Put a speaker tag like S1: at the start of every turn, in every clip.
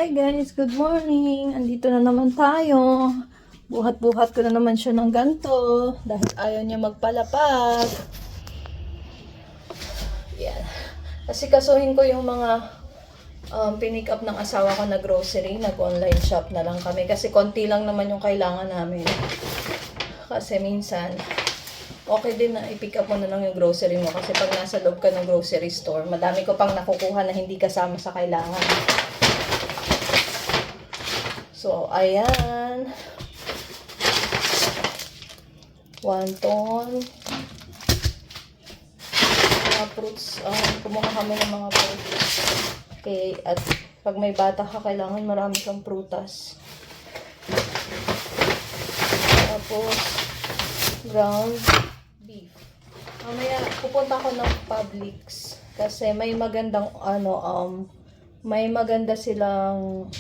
S1: Hi guys, good morning. Andito na naman tayo. Buhat-buhat ko na naman siya ng ganto dahil ayaw niya magpalapag. Yan. Kasi kasuhin ko yung mga pinick up ng asawa ko na grocery. Nag-online shop na lang kami kasi konti lang naman yung kailangan namin. Kasi minsan, okay din na i-pick up mo na lang yung grocery mo kasi pag nasa loob ka ng grocery store, madami ko pang nakukuha na hindi kasama sa kailangan. So, ayan. 1 ton. Mga fruits. Kumuha kami ng mga fruits. Okay, at pag may bata ka, kailangan marami kang prutas. Tapos, ground beef. Mamaya, pupunta ko ng Publix. Kasi may magandang, may maganda silang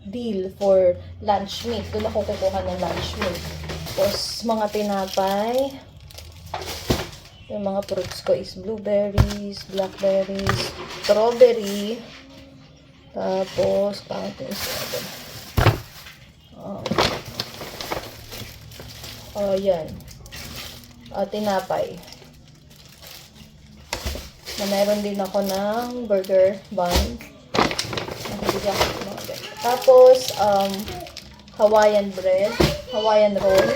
S1: deal for lunch meat. Doon ako kukuha ng lunch meat. Tapos, mga tinapay. Yung mga fruits ko is blueberries, blackberries, strawberry. Tapos, yan. Tinapay. Na meron din ako ng burger bun. Nakabigyan ko mga ganyan. Tapos, Hawaiian bread, Hawaiian roll.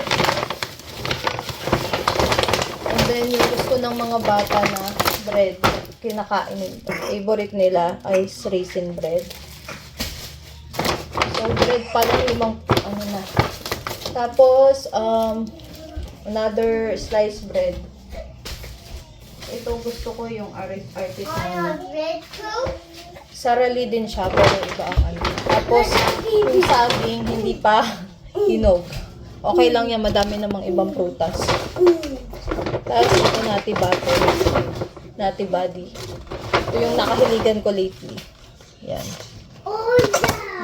S1: And then, yung gusto ng mga bata na bread, kinakain nila. Favorite nila ay raisin bread. So, bread pala limang, na. Tapos, another sliced bread. Ito gusto ko yung artisan. Sara Lee din siya, pero iba ang Tapos, yung saging, hindi pa hinog. Okay lang yan, madami namang ibang prutas. Tapos, ito nati body. Ito yung nakahiligan ko lately. Yan.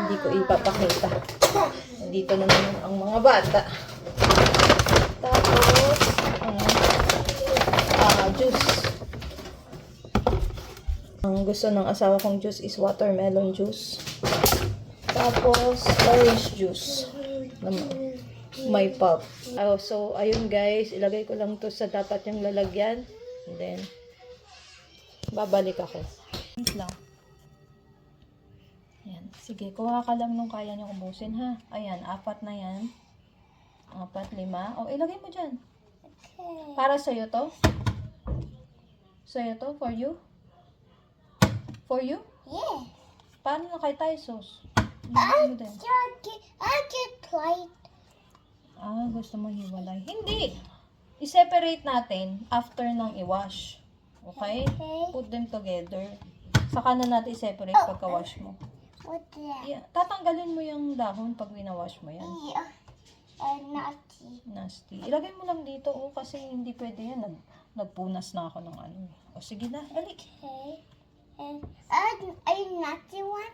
S1: Hindi ko ipapakita. Nandito na naman ang mga bata. Tapos, juice. Ang gusto ng asawa kong juice is watermelon juice. Tapos, orange juice. May pulp. So, ayun guys. Ilagay ko lang to sa dapat yung lalagyan. And then, babalik ako. Wait lang. Ayan. Sige, kuha ka lang nung kaya nyo ubusin ha. Ayan, 4 na yan. 4, 5. O, ilagay mo dyan. Para sa'yo to? Sa'yo to? For you? For you?
S2: Yeah.
S1: Paano na kay Thai sauce?
S2: I get light.
S1: Gusto mo hiwalay. Hindi! I-separate natin after nang i-wash. Okay? Put them together. Saka na natin i-separate pagka-wash mo.
S2: What's that?
S1: Yeah. Tatanggalin mo yung dahon pag wina-wash mo yan.
S2: Yeah.
S1: Nasty. Ilagay mo lang dito, kasi hindi pwede yan. Nagpunas na ako ng ano. O, sige na. Balik.
S2: Okay. And a nutty one,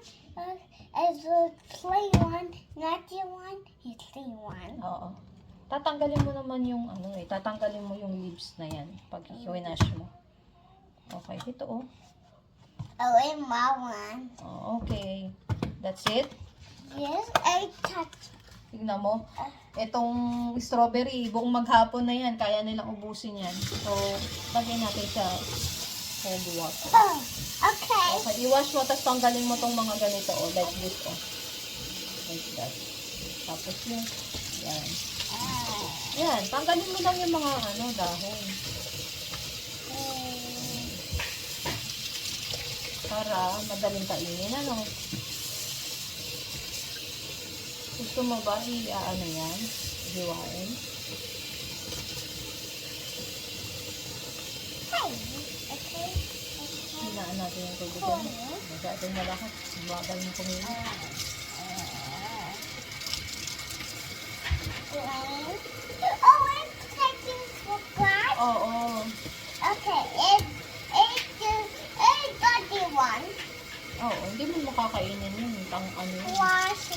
S2: as a clay one, nutty one, a clay one.
S1: Oo. Tatanggalin mo naman yung tatanggalin mo yung leaves na yan pag winash mo. Okay, ito
S2: Oh, and my one.
S1: Okay. That's it.
S2: Yes, I touch.
S1: Tignan mo. Itong strawberry, buong maghapon na yan. Kaya nilang ubusin yan. So, lagay natin sa cold water.
S2: Oh, okay.
S1: Okay, i-wash mo, tapos tanggalin mo tong mga ganito, like this, like that. Tapos yun, yan. Yan, tanggalin mo lang yung mga, dahon. Para madaling kainin, Gusto mo ba yan? Hiwain?
S2: Okay.
S1: Hinaan natin yung tubig yan. Masyadong malakas. Bagal mo kumili.
S2: Oh, I'm taking for glass.
S1: Oo.
S2: Okay, it's got the one.
S1: Oo, hindi mo makakainin yun.
S2: Wash.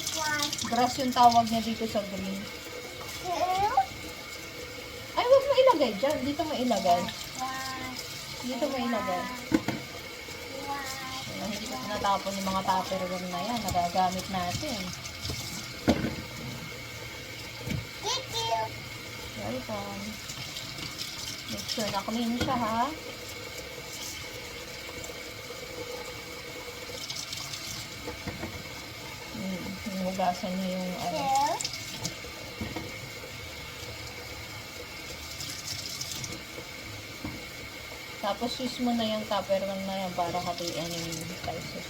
S1: Grass yung tawag niya dito sa green.
S2: 2.
S1: Ay, huwag mo ilagay dyan. Dito mo ilagay.
S2: Wash.
S1: Dito mo ilagay.
S2: Wash.
S1: hindi ko tinatapon yung mga tupperware na yan. Nagagamit natin.
S2: Thank you.
S1: Welcome. Make sure na clean siya, ha? Hinugasan niya yung ano.
S2: Two.
S1: Tapos use mo na yung tupperware na yan para hatiin yung spices.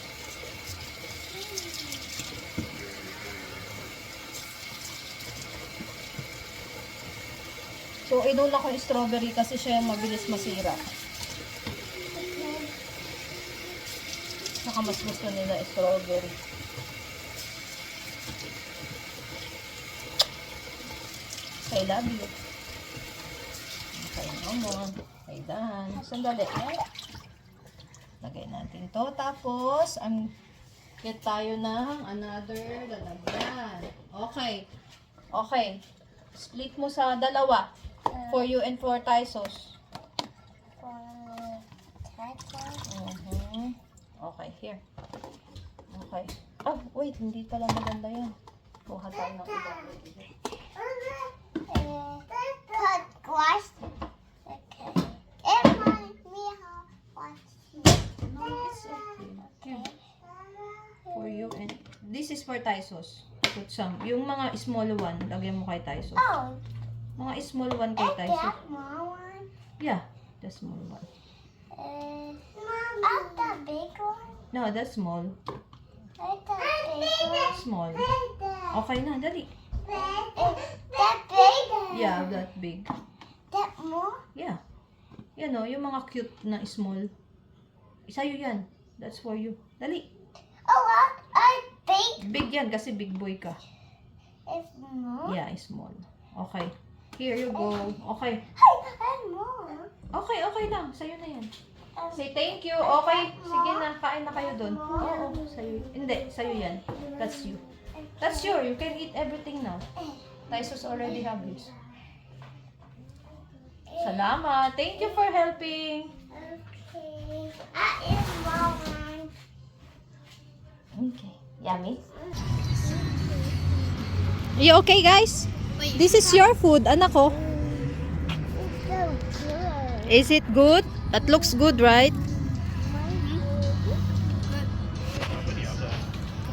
S1: So, inuna ko yung strawberry kasi siya yung mabilis masira. Saka mas gusto nila strawberry. I love you. Okay, naman. Okay, done. Sandali. Lagay natin to. Tapos, get tayo ng another lalagyan. Okay. Okay. Split mo sa dalawa. For you and for Taisos. Okay, here. Okay. Oh, wait. Hindi pala maganda yan. Kuha tayo ng iba.
S2: Glass. Okay. And me how watch.
S1: No, it's okay. Here. For you and... This is for Taisos. Put some. Yung mga small one, lagyan mo kay Taisos.
S2: Oh,
S1: Mga small one kay
S2: is
S1: Taisos.
S2: that small one?
S1: Yeah, the small one.
S2: Not the big one.
S1: No, that's small.
S2: Like the big one.
S1: Small. Okay na, dali.
S2: That big?
S1: Yeah, that big.
S2: That more?
S1: Yeah. Yan o, yung mga cute na small. Sa'yo yan. That's for you. Dali.
S2: Oh, I big
S1: Big yan kasi big boy ka.
S2: is more.
S1: Yeah, small. Okay. Here you go. Okay.
S2: I'm more.
S1: Okay, okay lang. Sa'yo na yan. Say thank you. Okay. Sige na. Kain na kayo dun. Oo, sa'yo. Hindi, sa'yo yan. That's you. That's your. You can eat everything now. Taisos already have this. Salamat. Thank you for helping.
S2: Okay. I is more one.
S1: Okay. Yummy. You okay, guys? This is your food, anak ko.
S2: It's so good.
S1: Is it good? That looks good, right?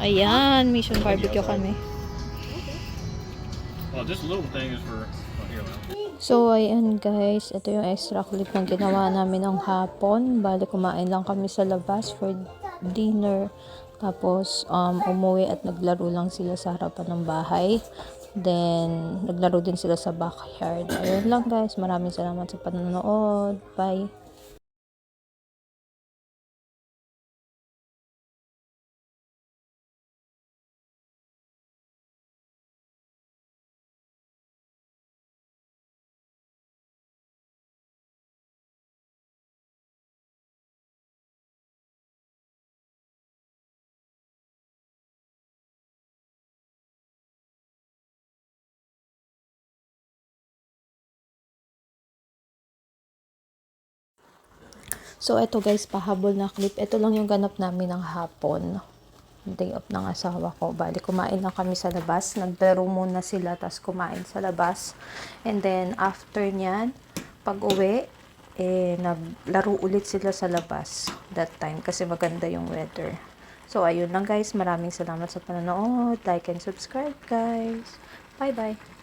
S1: Ayan, Mission Barbecue kami.
S3: Well, this little thing is for here.
S1: So, ayan guys. Ito yung extra clip na ginawa namin ng hapon. Bali, kumain lang kami sa labas for dinner. Tapos, umuwi at naglaro lang sila sa harapan ng bahay. Then, naglaro din sila sa backyard. Ayun lang guys. Maraming salamat sa panonood. Bye! So, eto guys, pahabol na clip. Ito lang yung ganap namin ng hapon. Day off ng asawa ko. Bali, kumain lang kami sa labas. Naglaro muna sila, tas kumain sa labas. And then, after nyan, pag uwi, naglaro ulit sila sa labas that time kasi maganda yung weather. So, ayun lang guys. Maraming salamat sa panonood. Like and subscribe guys. Bye-bye.